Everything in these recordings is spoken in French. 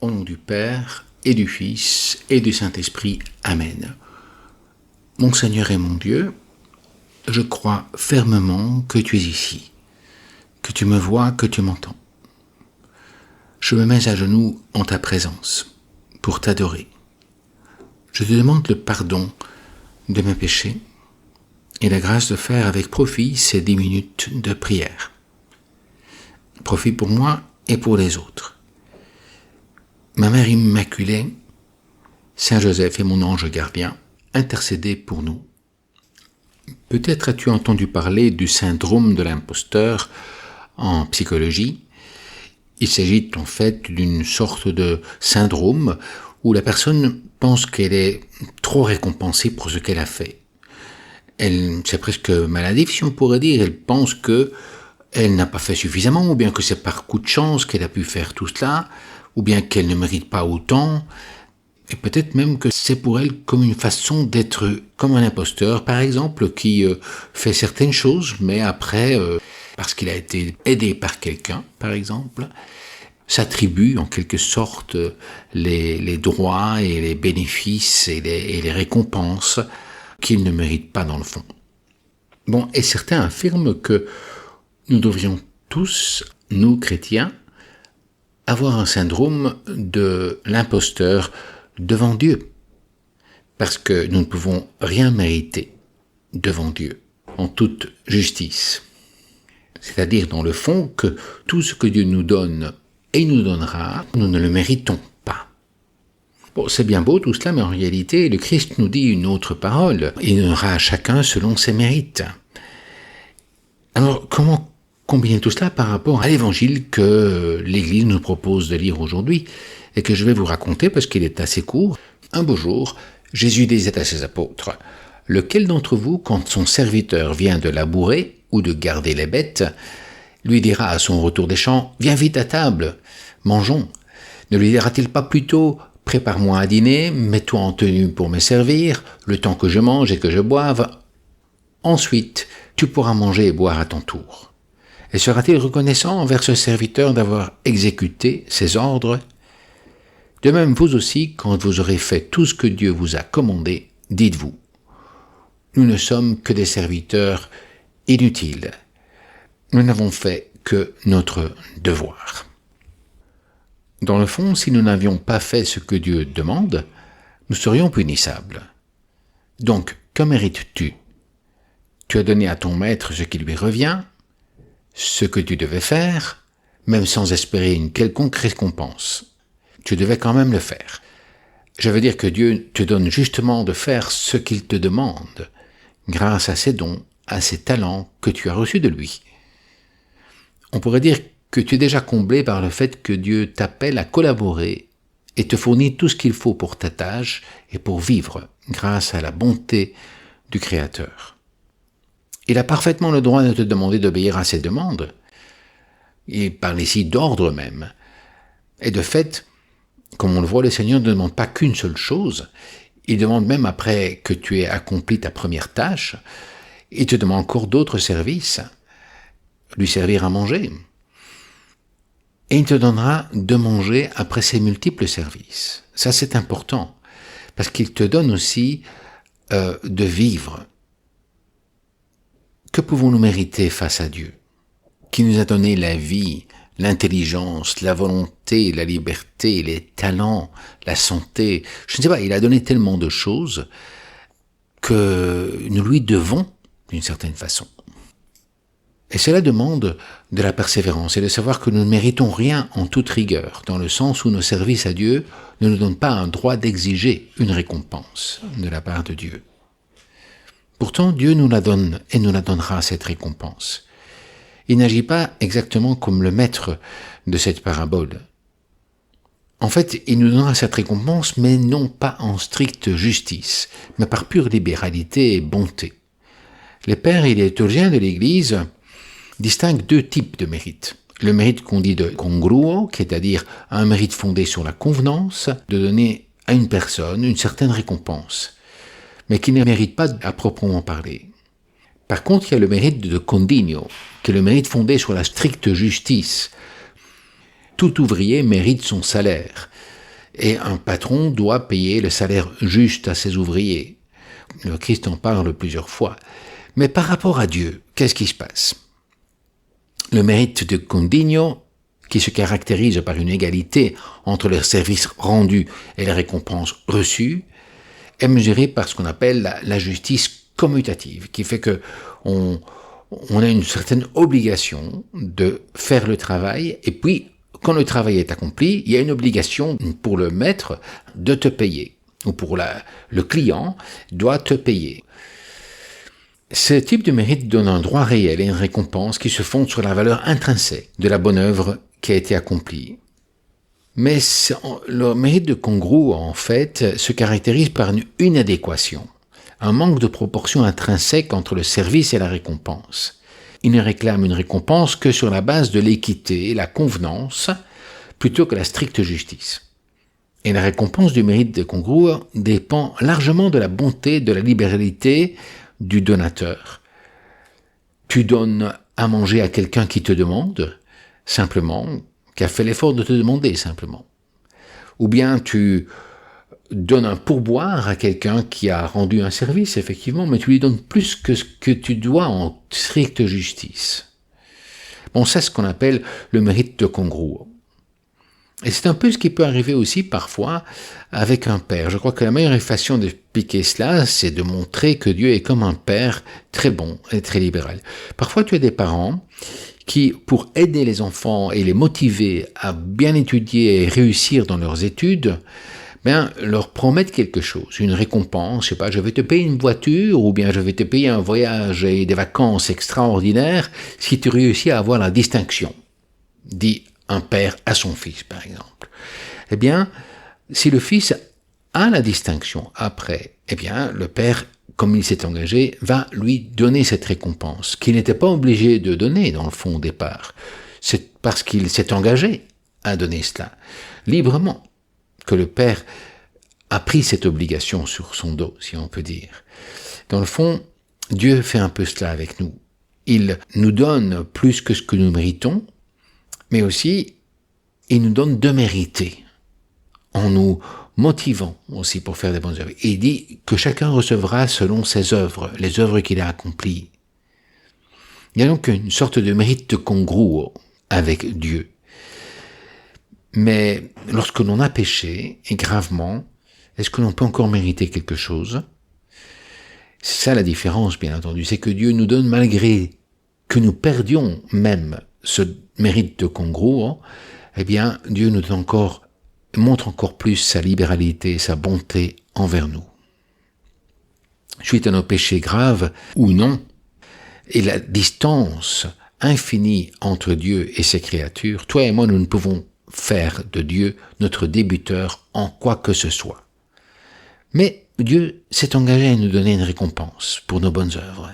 Au nom du Père, et du Fils, et du Saint-Esprit. Amen. Mon Seigneur et mon Dieu, je crois fermement que tu es ici, que tu me vois, que tu m'entends. Je me mets à genoux en ta présence, pour t'adorer. Je te demande le pardon de mes péchés et la grâce de faire avec profit ces 10 minutes de prière. Profit pour moi et pour les autres. Ma Mère Immaculée, Saint Joseph et mon ange gardien, intercédez pour nous. Peut-être as-tu entendu parler du syndrome de l'imposteur en psychologie. Il s'agit en fait d'une sorte de syndrome où la personne pense qu'elle est trop récompensée pour ce qu'elle a fait. C'est presque maladif si on pourrait dire, elle pense qu'elle n'a pas fait suffisamment, ou bien que c'est par coup de chance qu'elle a pu faire tout cela, ou bien qu'elle ne mérite pas autant, et peut-être même que c'est pour elle comme une façon d'être comme un imposteur, par exemple, qui fait certaines choses, mais après, parce qu'il a été aidé par quelqu'un, par exemple, s'attribue en quelque sorte les droits et les bénéfices et les récompenses qu'il ne mérite pas dans le fond. Bon, et certains affirment que nous devrions tous, nous chrétiens, avoir un syndrome de l'imposteur devant Dieu, parce que nous ne pouvons rien mériter devant Dieu, en toute justice. C'est-à-dire, dans le fond, que tout ce que Dieu nous donne et nous donnera, nous ne le méritons pas. Bon, c'est bien beau tout cela, mais en réalité, le Christ nous dit une autre parole. Il donnera à chacun selon ses mérites. Alors, comment combiner tout cela par rapport à l'évangile que l'Église nous propose de lire aujourd'hui et que je vais vous raconter parce qu'il est assez court. Un beau jour, Jésus disait à ses apôtres : « Lequel d'entre vous, quand son serviteur vient de labourer ou de garder les bêtes, lui dira à son retour des champs : Viens vite à table, mangeons. Ne lui dira-t-il pas plutôt : Prépare-moi à dîner, mets-toi en tenue pour me servir, le temps que je mange et que je boive. Ensuite, tu pourras manger et boire à ton tour. Et sera-t-il reconnaissant envers ce serviteur d'avoir exécuté ses ordres ? De même, vous aussi, quand vous aurez fait tout ce que Dieu vous a commandé, dites-vous : Nous ne sommes que des serviteurs inutiles. Nous n'avons fait que notre devoir. Dans le fond, si nous n'avions pas fait ce que Dieu demande, nous serions punissables. Donc, que mérites-tu ? Tu as donné à ton maître ce qui lui revient, ce que tu devais faire, même sans espérer une quelconque récompense. Tu devais quand même le faire. Je veux dire que Dieu te donne justement de faire ce qu'il te demande, grâce à ses dons, à ses talents que tu as reçus de lui. On pourrait dire que tu es déjà comblé par le fait que Dieu t'appelle à collaborer et te fournit tout ce qu'il faut pour ta tâche et pour vivre, grâce à la bonté du Créateur. Il a parfaitement le droit de te demander d'obéir à ses demandes. Il parle ici d'ordre même. Et de fait, comme on le voit, le Seigneur ne demande pas qu'une seule chose. Il demande même après que tu aies accompli ta première tâche, il te demande encore d'autres services. Lui servir à manger. Et il te donnera de manger après ces multiples services. Ça, c'est important. Parce qu'il te donne aussi de vivre. Que pouvons-nous mériter face à Dieu, qui nous a donné la vie, l'intelligence, la volonté, la liberté, les talents, la santé. Je ne sais pas, il a donné tellement de choses que nous lui devons d'une certaine façon. Et cela demande de la persévérance et de savoir que nous ne méritons rien en toute rigueur, dans le sens où nos services à Dieu ne nous donnent pas un droit d'exiger une récompense de la part de Dieu. Pourtant, Dieu nous la donne et nous la donnera cette récompense. Il n'agit pas exactement comme le maître de cette parabole. En fait, il nous donnera cette récompense, mais non pas en stricte justice, mais par pure libéralité et bonté. Les pères et les liturgiens de l'Église distinguent 2 types de mérites. Le mérite qu'on dit de congruo, c'est-à-dire un mérite fondé sur la convenance de donner à une personne une certaine récompense, mais qui ne mérite pas à proprement parler. Par contre, il y a le mérite de condigno, qui est le mérite fondé sur la stricte justice. Tout ouvrier mérite son salaire. Et un patron doit payer le salaire juste à ses ouvriers. Le Christ en parle plusieurs fois. Mais par rapport à Dieu, qu'est-ce qui se passe? Le mérite de Condigno, qui se caractérise par une égalité entre le service rendu et les récompenses reçues, est mesuré par ce qu'on appelle la justice commutative, qui fait que on a une certaine obligation de faire le travail, et puis, quand le travail est accompli, il y a une obligation pour le maître de te payer, ou pour le client doit te payer. Ce type de mérite donne un droit réel et une récompense qui se fondent sur la valeur intrinsèque de la bonne œuvre qui a été accomplie. Mais le mérite de Congrou, en fait, se caractérise par une inadéquation, un manque de proportion intrinsèque entre le service et la récompense. Il ne réclame une récompense que sur la base de l'équité et la convenance, plutôt que la stricte justice. Et la récompense du mérite de Congrou dépend largement de la bonté, de la libéralité du donateur. Tu donnes à manger à quelqu'un qui te demande, simplement, qui a fait l'effort de te demander, simplement. Ou bien tu donnes un pourboire à quelqu'un qui a rendu un service, effectivement, mais tu lui donnes plus que ce que tu dois en stricte justice. Bon, c'est ce qu'on appelle le mérite de Congrou. Et c'est un peu ce qui peut arriver aussi parfois avec un père. Je crois que la meilleure façon d'expliquer cela, c'est de montrer que Dieu est comme un père très bon et très libéral. Parfois, tu as des parents qui, pour aider les enfants et les motiver à bien étudier et réussir dans leurs études, leur promettent quelque chose, une récompense, je sais pas, je vais te payer une voiture, ou bien je vais te payer un voyage et des vacances extraordinaires si tu réussis à avoir la distinction, dit un père à son fils, par exemple. Eh bien, si le fils a la distinction après, eh bien, le père, comme il s'est engagé, va lui donner cette récompense, qu'il n'était pas obligé de donner, dans le fond, au départ. C'est parce qu'il s'est engagé à donner cela, librement, que le père a pris cette obligation sur son dos, si on peut dire. Dans le fond, Dieu fait un peu cela avec nous. Il nous donne plus que ce que nous méritons, mais aussi, il nous donne de mériter, en nous motivant aussi pour faire des bonnes œuvres. Il dit que chacun recevra selon ses œuvres, les œuvres qu'il a accomplies. Il y a donc une sorte de mérite de Congrou avec Dieu. Mais lorsque l'on a péché, et gravement, est-ce que l'on peut encore mériter quelque chose? C'est ça la différence, bien entendu, c'est que Dieu nous donne, malgré que nous perdions même ce mérite de Congrou, eh bien, Dieu nous donne montre encore plus sa libéralité, sa bonté envers nous. Suite à nos péchés graves, ou non, et la distance infinie entre Dieu et ses créatures, toi et moi, nous ne pouvons faire de Dieu notre débiteur en quoi que ce soit. Mais Dieu s'est engagé à nous donner une récompense pour nos bonnes œuvres.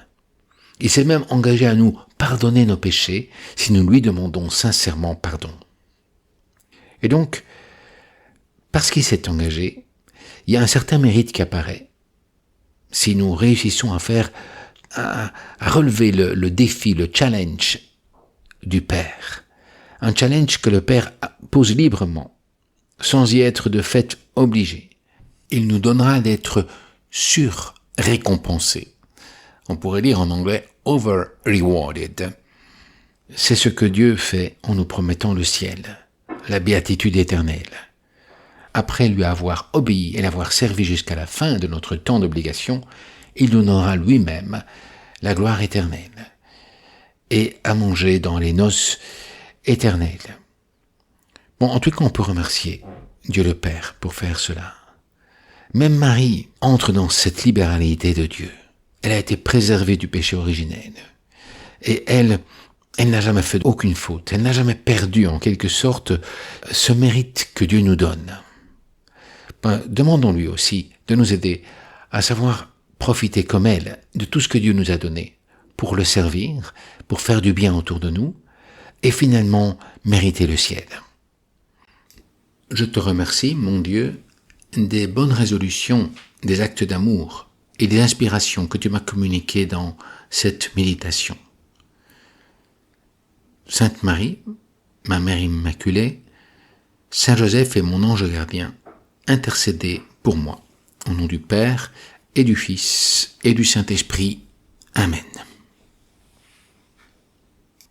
Il s'est même engagé à nous pardonner nos péchés si nous lui demandons sincèrement pardon. Et donc, parce qu'il s'est engagé, il y a un certain mérite qui apparaît. Si nous réussissons à relever le défi, le challenge du Père, un challenge que le Père pose librement, sans y être de fait obligé, il nous donnera d'être sur-récompensés. On pourrait dire en anglais « over-rewarded ». C'est ce que Dieu fait en nous promettant le ciel, la béatitude éternelle. Après lui avoir obéi et l'avoir servi jusqu'à la fin de notre temps d'obligation, il nous donnera lui-même la gloire éternelle et à manger dans les noces éternelles. Bon, en tout cas, on peut remercier Dieu le Père pour faire cela. Même Marie entre dans cette libéralité de Dieu. Elle a été préservée du péché originel. Et elle n'a jamais fait aucune faute. Elle n'a jamais perdu, en quelque sorte, ce mérite que Dieu nous donne. Demandons-lui aussi de nous aider à savoir profiter comme elle de tout ce que Dieu nous a donné pour le servir, pour faire du bien autour de nous et finalement mériter le ciel. Je te remercie, mon Dieu, des bonnes résolutions, des actes d'amour et des inspirations que tu m'as communiquées dans cette méditation. Sainte Marie, ma Mère Immaculée, Saint Joseph est mon ange gardien, intercéder pour moi. Au nom du Père, et du Fils, et du Saint-Esprit. Amen.